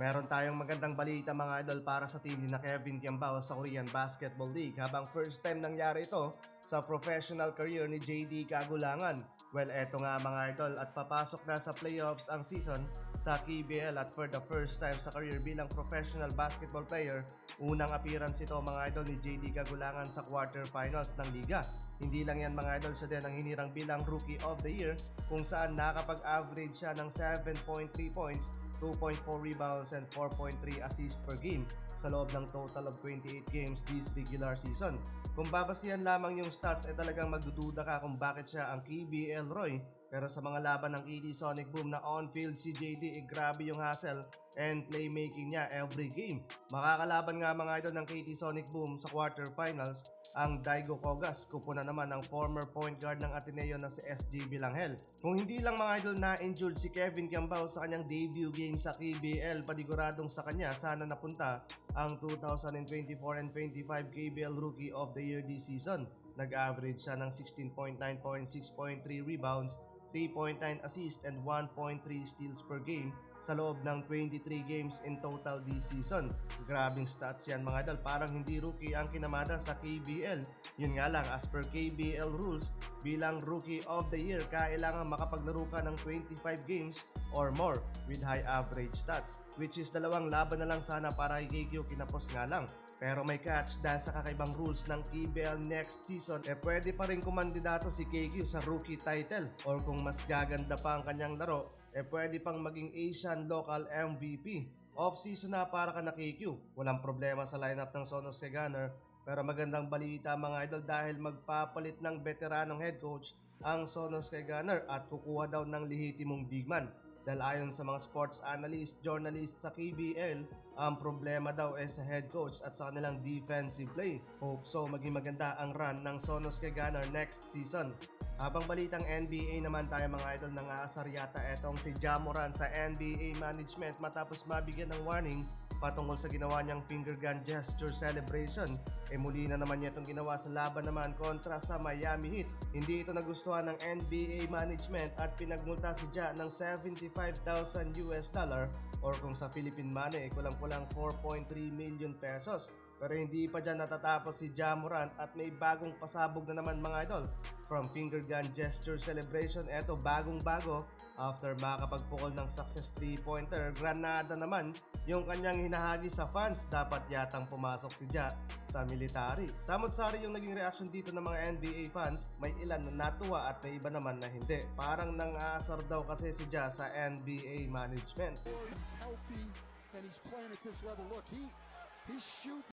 Meron tayong magandang balita mga idol para sa team ni na Kevin Kiambao sa Korean Basketball League habang first time nangyari ito sa professional career ni JD Kagulangan. Well, eto nga mga idol at papasok na sa playoffs ang season sa KBL at for the first time sa career bilang professional basketball player, unang appearance ito mga idol ni JD Kagulangan sa quarterfinals ng liga. Hindi lang yan mga idol, siya din ang hinirang bilang Rookie of the Year kung saan nakapag-average siya ng 7.3 points, 2.4 rebounds and 4.3 assists per game sa loob ng total of 28 games this regular season. Kung babasihan lamang yung stats ay talagang magdududa ka kung bakit siya ang KBL Roy, pero sa mga laban ng KT Sonic Boom na on-field si JD grabe yung hustle and playmaking niya every game. Makakalaban nga mga idol ng KT Sonic Boom sa quarterfinals ang Daigo Kogas, kupo na naman ang former point guard ng Ateneo na si SG Bilanghel. Kung hindi lang mga idol na injured si Kevin Kiambao sa kanyang debut game sa KBL, paniguradong sa kanya sana napunta ang 2024 and 25 KBL Rookie of the Year this season. Nag-average siya ng 16.9 points, 6.3 rebounds, 3.9 assists and 1.3 steals per game sa loob ng 23 games in total this season. Grabing stats yan mga idol, parang hindi rookie ang kinamada sa KBL. Yun nga lang, as per KBL rules, bilang Rookie of the Year, kailangan makapaglaro ka ng 25 games or more with high average stats, which is dalawang laban na lang sana para kay KQ, kinapos nga lang. Pero may catch dahil sa kakaibang rules ng KBL next season, pwede pa rin kumandidato si KQ sa rookie title, or kung mas gaganda pa ang kanyang laro, pwede pang maging Asian Local MVP. Off-season na para ka na KQ. Walang problema sa lineup ng Sonosuke Gunner, pero magandang balita mga idol dahil magpapalit ng veteranong head coach ang Sonosuke Gunner at kukuha daw ng lehitimong big man. Dahil ayon sa mga sports analyst, journalist sa KBL, ang problema daw ay sa head coach at sa kanilang defensive play. Hope so maging maganda ang run ng Sonosuke Gunner next season. Habang balitang NBA naman tayo mga idol, nang aasar yata etong si Ja Morant sa NBA management matapos mabigyan ng warning patungkol sa ginawa niyang finger gun gesture celebration. Muli na naman niya itong ginawa sa laban naman kontra sa Miami Heat. Hindi ito nagustuhan ng NBA management at pinagmulta si Ja ng $75,000 or kung sa Philippine money kulang-kulang 4.3 million pesos. Pero hindi pa dyan natatapos si Ja Morant at may bagong pasabog na naman mga idol. From finger gun gesture celebration, eto bagong-bago after makapagpukol ng success 3-pointer, granada naman yung kanyang hinahagi sa fans. Dapat yatang pumasok si Ja sa military. Samot-sari yung naging reaction dito ng mga NBA fans. May ilan na natuwa at may iba naman na hindi. Parang nang-aasar daw kasi si Ja sa NBA management. He's healthy and he's playing at this level. Look, he's shooting.